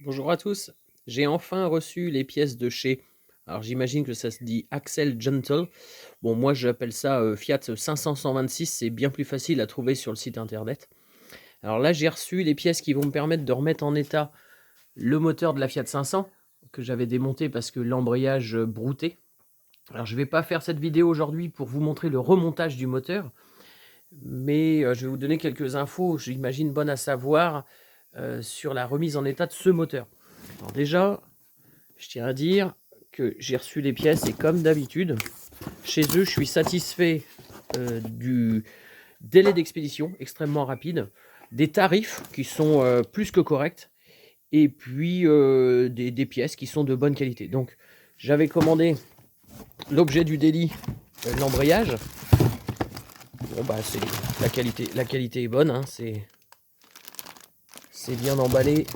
Bonjour à tous, j'ai enfin reçu les pièces de chez, alors j'imagine que ça se dit Axel Gentle. Bon, moi j'appelle ça Fiat 500-126, c'est bien plus facile à trouver sur le site internet. Alors là, j'ai reçu les pièces qui vont me permettre de remettre en état le moteur de la Fiat 500 que j'avais démonté parce que l'embrayage broutait. Alors je vais pas faire cette vidéo aujourd'hui pour vous montrer le remontage du moteur, mais je vais vous donner quelques infos, j'imagine bonnes à savoir, sur la remise en état de ce moteur. Alors déjà, je tiens à dire que j'ai reçu les pièces et comme d'habitude, chez eux, je suis satisfait du délai d'expédition extrêmement rapide, des tarifs qui sont plus que corrects, et puis des pièces qui sont de bonne qualité. Donc, j'avais commandé l'objet du délit, l'embrayage. Bon, bah, la qualité est bonne, hein, c'est bien emballé,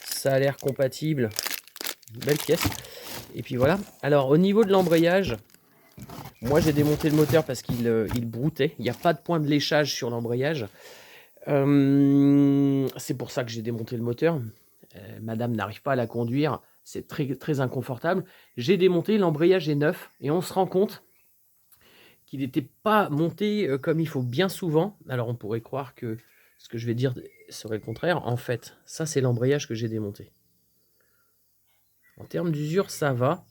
ça a l'air compatible, belle pièce. Et puis voilà. Alors, au niveau de l'embrayage, moi j'ai démonté le moteur parce qu'il broutait. Il n'y a pas de point de léchage sur l'embrayage. C'est pour ça que j'ai démonté le moteur. Madame n'arrive pas à la conduire. C'est très, très inconfortable. J'ai démonté, l'embrayage est neuf. Et on se rend compte qu'il n'était pas monté comme il faut bien souvent. Alors on pourrait croire que ce que je vais dire serait le contraire. En fait, ça c'est l'embrayage que j'ai démonté. En termes d'usure, ça va.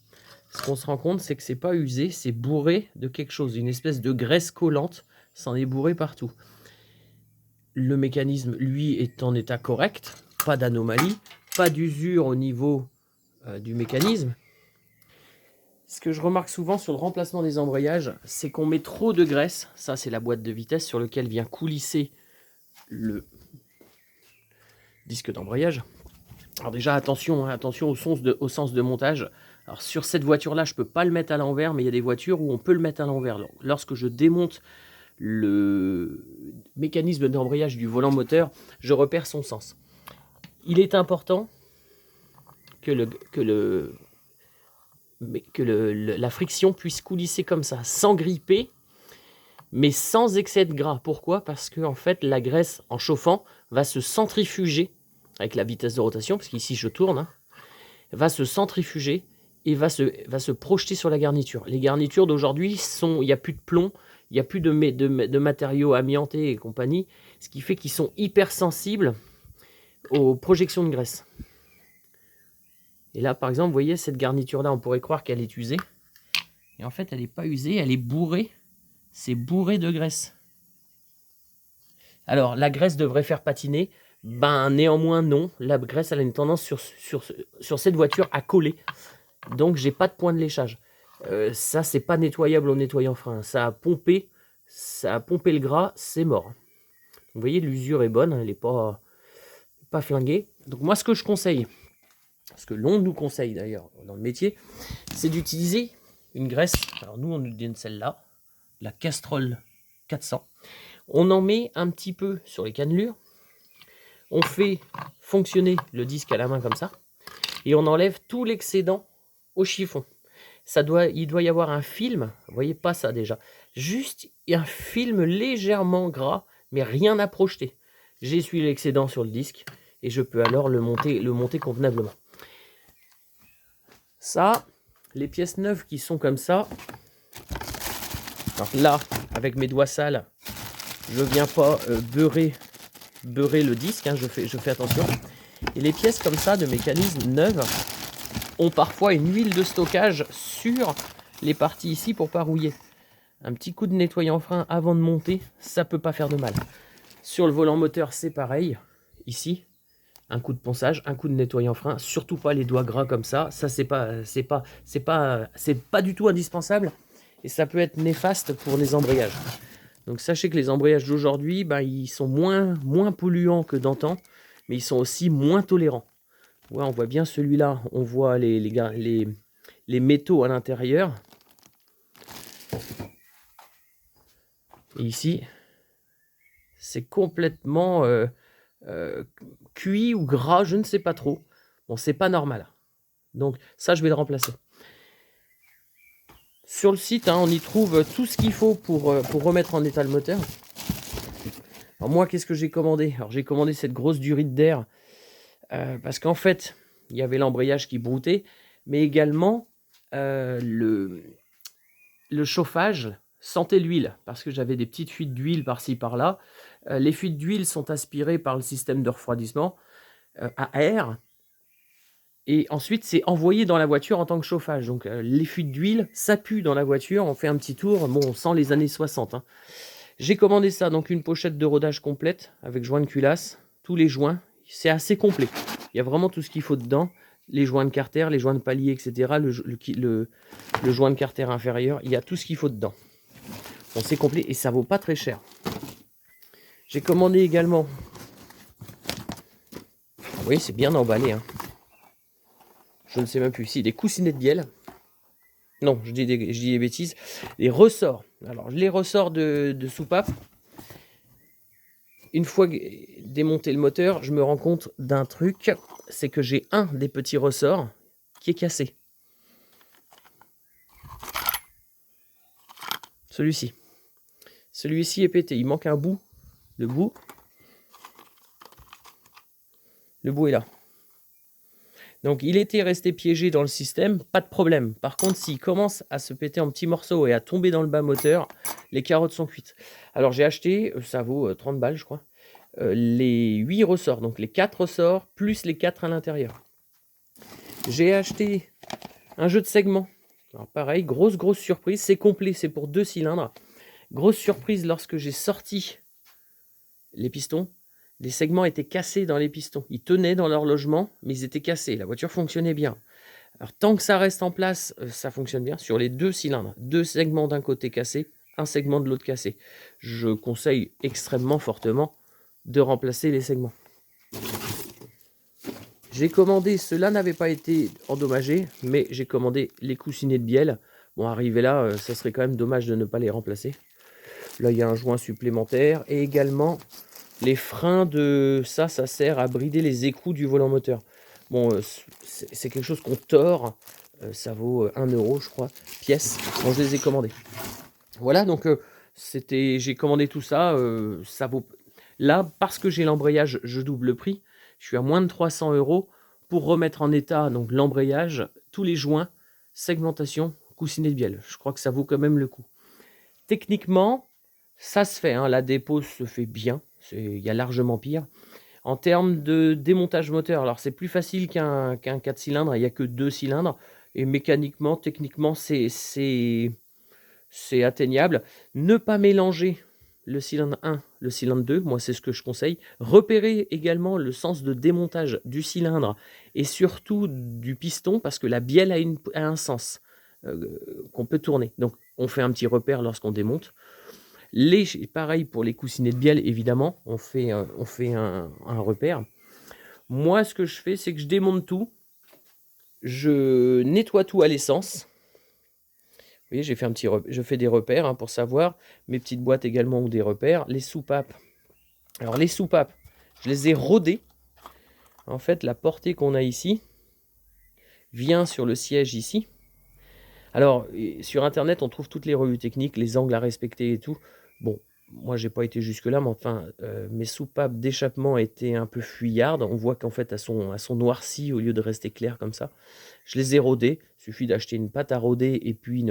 Ce qu'on se rend compte, c'est que c'est pas usé, c'est bourré de quelque chose, une espèce de graisse collante, ça en est bourré partout. Le mécanisme, lui, est en état correct, pas d'anomalie, pas d'usure au niveau du mécanisme. Ce que je remarque souvent sur le remplacement des embrayages, c'est qu'on met trop de graisse, ça c'est la boîte de vitesse sur laquelle vient coulisser le disque d'embrayage. Alors déjà, attention, hein, attention au sens de montage. Alors sur cette voiture-là, je ne peux pas le mettre à l'envers, mais il y a des voitures où on peut le mettre à l'envers. Lorsque je démonte le mécanisme d'embrayage du volant moteur, je repère son sens. Il est important que la friction puisse coulisser comme ça, sans gripper, mais sans excès de gras. Pourquoi? Parce que en fait, la graisse, en chauffant, va se centrifuger avec la vitesse de rotation, parce qu'ici je tourne, hein, va se centrifuger et va se projeter sur la garniture. Les garnitures d'aujourd'hui, il n'y a plus de plomb, il n'y a plus de matériaux amiantés et compagnie, ce qui fait qu'ils sont hypersensibles aux projections de graisse. Et là, par exemple, vous voyez, cette garniture-là, on pourrait croire qu'elle est usée. Et en fait, elle n'est pas usée, elle est bourrée. C'est bourré de graisse. Alors, la graisse devrait faire patiner. Ben, néanmoins, non. La graisse, elle a une tendance sur cette voiture à coller. Donc, j'ai pas de point de léchage. Ça, c'est pas nettoyable au nettoyant frein. Ça a pompé le gras, c'est mort. Vous voyez, l'usure est bonne, elle n'est pas flinguée. Donc, moi, ce que je conseille, ce que l'on nous conseille d'ailleurs dans le métier, c'est d'utiliser une graisse. Alors, nous, on nous donne celle-là, la Castrol 400. On en met un petit peu sur les cannelures. On fait fonctionner le disque à la main comme ça. Et on enlève tout l'excédent au chiffon. Il doit y avoir un film. Vous voyez pas ça déjà. Juste un film légèrement gras, mais rien à projeter. J'essuie l'excédent sur le disque et je peux alors le monter convenablement. Ça, les pièces neuves qui sont comme ça. Alors là, avec mes doigts sales, je viens pas beurrer le disque, hein, je fais attention. Et les pièces comme ça de mécanisme neuves ont parfois une huile de stockage sur les parties ici pour pas rouiller. Un petit coup de nettoyant frein avant de monter, ça peut pas faire de mal. Sur le volant moteur, c'est pareil. Ici, un coup de ponçage, un coup de nettoyant frein, surtout pas les doigts gras comme ça. Ça c'est pas du tout indispensable et ça peut être néfaste pour les embrayages. Donc sachez que les embrayages d'aujourd'hui, ben, ils sont moins polluants que d'antan, mais ils sont aussi moins tolérants. Ouais, on voit bien celui-là, on voit les métaux à l'intérieur. Et ici, c'est complètement cuit ou gras, je ne sais pas trop. Bon, c'est pas normal. Donc ça, je vais le remplacer. Sur le site, hein, on y trouve tout ce qu'il faut pour remettre en état le moteur. Alors moi, qu'est-ce que j'ai commandé? Alors j'ai commandé cette grosse durite d'air parce qu'en fait, il y avait l'embrayage qui broutait, mais également le chauffage sentait l'huile, parce que j'avais des petites fuites d'huile par-ci par-là. Les fuites d'huile sont aspirées par le système de refroidissement à air, et ensuite c'est envoyé dans la voiture en tant que chauffage. Donc les fuites d'huile, ça pue dans la voiture, on fait un petit tour, bon, on sent les années 60. Hein. J'ai commandé ça, donc une pochette de rodage complète, avec joint de culasse, tous les joints, c'est assez complet. Il y a vraiment tout ce qu'il faut dedans, les joints de carter, les joints de palier, etc., le joint de carter inférieur, il y a tout ce qu'il faut dedans. Bon, c'est complet et ça vaut pas très cher. J'ai commandé également, oui, c'est bien emballé, hein. Je ne sais même plus, si, des coussinets de bielle. Non, je dis des bêtises. Les ressorts. Alors, les ressorts de soupape. Une fois démonté le moteur, je me rends compte d'un truc, c'est que j'ai un des petits ressorts qui est cassé. Celui-ci. Celui-ci est pété. Il manque un bout. Le bout est là. Donc il était resté piégé dans le système, pas de problème. Par contre, s'il commence à se péter en petits morceaux et à tomber dans le bas moteur, les carottes sont cuites. Alors j'ai acheté, ça vaut 30 balles je crois, les 8 ressorts, donc les 4 ressorts plus les 4 à l'intérieur. J'ai acheté un jeu de segments. Alors pareil, grosse surprise, c'est complet, c'est pour 2 cylindres. Grosse surprise lorsque j'ai sorti les pistons. Les segments étaient cassés dans les pistons. Ils tenaient dans leur logement, mais ils étaient cassés. La voiture fonctionnait bien. Alors, tant que ça reste en place, ça fonctionne bien. Sur les 2 cylindres, 2 segments d'un côté cassés, un segment de l'autre cassé. Je conseille extrêmement fortement de remplacer les segments. J'ai commandé, cela n'avait pas été endommagé, mais j'ai commandé les coussinets de bielle. Bon, arrivé là, ça serait quand même dommage de ne pas les remplacer. Là, il y a un joint supplémentaire et également les freins de ça sert à brider les écrous du volant moteur. Bon, c'est quelque chose qu'on tord. Ça vaut 1 euro, je crois, pièce. Bon, je les ai commandés. Voilà, donc j'ai commandé tout ça. Ça vaut... Là, parce que j'ai l'embrayage, je double le prix. Je suis à moins de 300 euros pour remettre en état donc l'embrayage, tous les joints, segmentation, coussinet de bielle. Je crois que ça vaut quand même le coup. Techniquement, ça se fait. Hein, la dépose se fait bien. Il y a largement pire. En termes de démontage moteur, alors c'est plus facile qu'un 4 cylindres, il n'y a que 2 cylindres. Et mécaniquement, techniquement, c'est atteignable. Ne pas mélanger le cylindre 1, le cylindre 2, moi c'est ce que je conseille. Repérer également le sens de démontage du cylindre et surtout du piston, parce que la bielle a un sens qu'on peut tourner. Donc on fait un petit repère lorsqu'on démonte. Pareil pour les coussinets de bielle, évidemment, on fait un repère. Moi, ce que je fais, c'est que je démonte tout, je nettoie tout à l'essence. Vous voyez, je fais des repères hein, pour savoir. Mes petites boîtes également ont des repères. Les soupapes. Alors, les soupapes, je les ai rodées. En fait, la portée qu'on a ici vient sur le siège ici. Alors, sur Internet, on trouve toutes les revues techniques, les angles à respecter et tout. Bon, moi, j'ai pas été jusque-là, mais enfin, mes soupapes d'échappement étaient un peu fuyardes. On voit qu'en fait, elles sont noircies au lieu de rester claires comme ça. Je les ai rodées. Il suffit d'acheter une pâte à roder et puis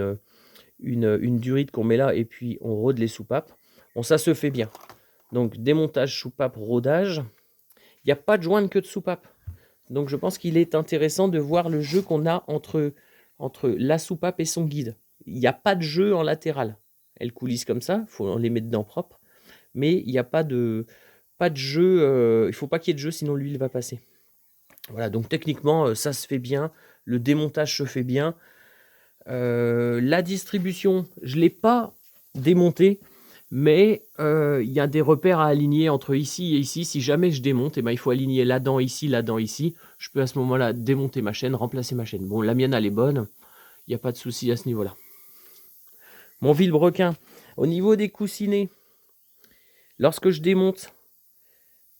une durite qu'on met là et puis on rôde les soupapes. Bon, ça se fait bien. Donc, démontage, soupape, rodage. Il n'y a pas de jointe que de soupape. Donc, je pense qu'il est intéressant de voir le jeu qu'on a entre la soupape et son guide. Il n'y a pas de jeu en latéral. Elles coulissent comme ça, il faut les mettre dedans propre. Mais il n'y a pas de jeu, il ne faut pas qu'il y ait de jeu, sinon l'huile va passer. Voilà, donc techniquement, ça se fait bien. Le démontage se fait bien. La distribution, je ne l'ai pas démontée, mais il y a des repères à aligner entre ici et ici. Si jamais je démonte, eh ben, il faut aligner là-dedans, ici, là-dedans, ici. Je peux à ce moment-là démonter ma chaîne, remplacer ma chaîne. Bon, la mienne, elle est bonne. Il n'y a pas de souci à ce niveau-là. Mon vilebrequin, au niveau des coussinets, lorsque je démonte,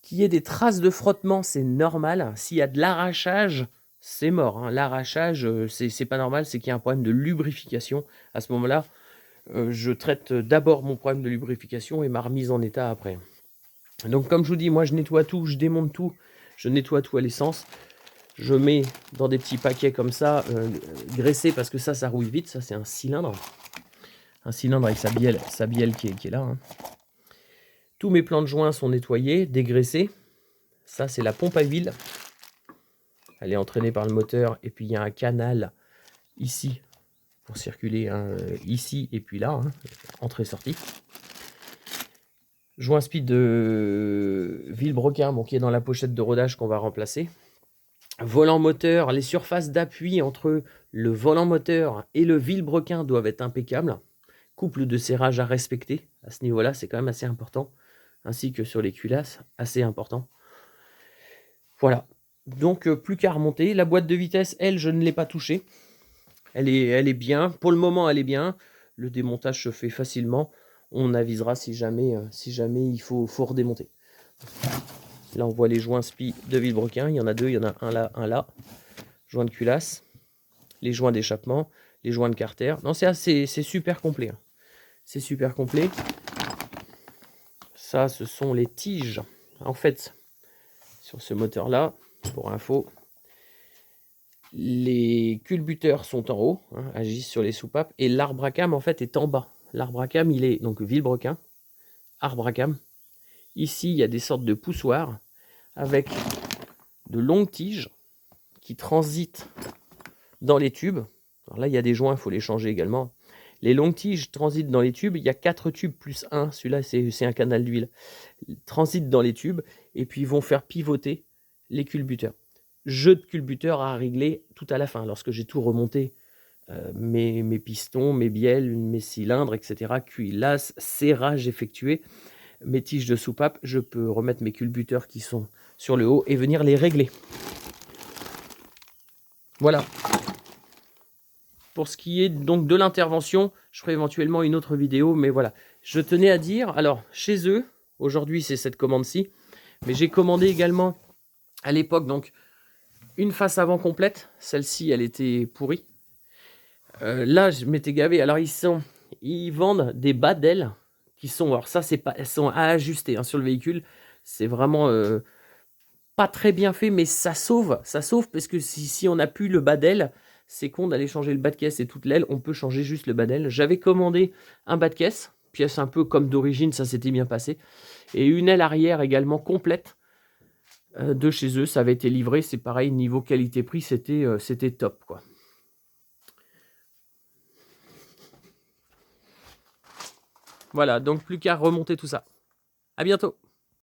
qu'il y ait des traces de frottement, c'est normal. S'il y a de l'arrachage, c'est mort. Hein. L'arrachage, c'est pas normal, c'est qu'il y a un problème de lubrification. À ce moment-là, je traite d'abord mon problème de lubrification et ma remise en état après. Donc comme je vous dis, moi je nettoie tout, je démonte tout. Je nettoie tout à l'essence. Je mets dans des petits paquets comme ça, graissés, parce que ça rouille vite. Ça, c'est un cylindre. Un cylindre avec sa bielle qui est là. Hein. Tous mes plans de joints sont nettoyés, dégraissés. Ça, c'est la pompe à huile. Elle est entraînée par le moteur. Et puis, il y a un canal ici pour circuler, hein, ici et puis là. Hein, entrée-sortie. Joint speed de Villebrequin, bon, qui est dans la pochette de rodage qu'on va remplacer. Volant moteur, les surfaces d'appui entre le volant moteur et le Villebrequin doivent être impeccables. Couple de serrage à respecter. À ce niveau-là, c'est quand même assez important. Ainsi que sur les culasses, assez important. Voilà. Donc, plus qu'à remonter. La boîte de vitesse, elle, je ne l'ai pas touchée. Elle est bien. Pour le moment, elle est bien. Le démontage se fait facilement. On avisera si jamais il faut redémonter. Là, on voit les joints spi de Villebrequin. Il y en a deux. Il y en a un là. Joint de culasse. Les joints d'échappement. Les joints de carter. Non, c'est super complet. Hein. C'est super complet. Ça, ce sont les tiges. En fait, sur ce moteur-là, pour info, les culbuteurs sont en haut, hein, agissent sur les soupapes, et l'arbre à cam, en fait, est en bas. L'arbre à cam, il est donc Villebrequin, arbre à cam. Ici, il y a des sortes de poussoirs avec de longues tiges qui transitent dans les tubes. Alors là, il y a des joints, il faut les changer également. Les longues tiges transitent dans les tubes. Il y a 4 tubes plus 1. Celui-là, c'est un canal d'huile. Ils transitent dans les tubes et puis ils vont faire pivoter les culbuteurs. Jeu de culbuteurs à régler tout à la fin. Lorsque j'ai tout remonté, mes pistons, mes bielles, mes cylindres, etc., cuillasse, serrage effectué, mes tiges de soupape, je peux remettre mes culbuteurs qui sont sur le haut et venir les régler. Voilà. Pour ce qui est donc de l'intervention, je ferai éventuellement une autre vidéo, mais voilà. Je tenais à dire, alors chez eux, aujourd'hui c'est cette commande-ci, mais j'ai commandé également à l'époque donc une face avant complète. Celle-ci, elle était pourrie. Là, je m'étais gavé. Alors ils vendent des bas d'ailes qui sont, alors ça c'est pas, elles sont à ajuster hein, sur le véhicule. C'est vraiment pas très bien fait, mais ça sauve parce que si on n'a plus le bas d'aile, c'est con d'aller changer le bas de caisse et toute l'aile, on peut changer juste le bas d'aile. J'avais commandé un bas de caisse, pièce un peu comme d'origine, ça s'était bien passé, et une aile arrière également complète de chez eux, ça avait été livré, c'est pareil, niveau qualité-prix, c'était top, quoi. Voilà, donc plus qu'à remonter tout ça. À bientôt.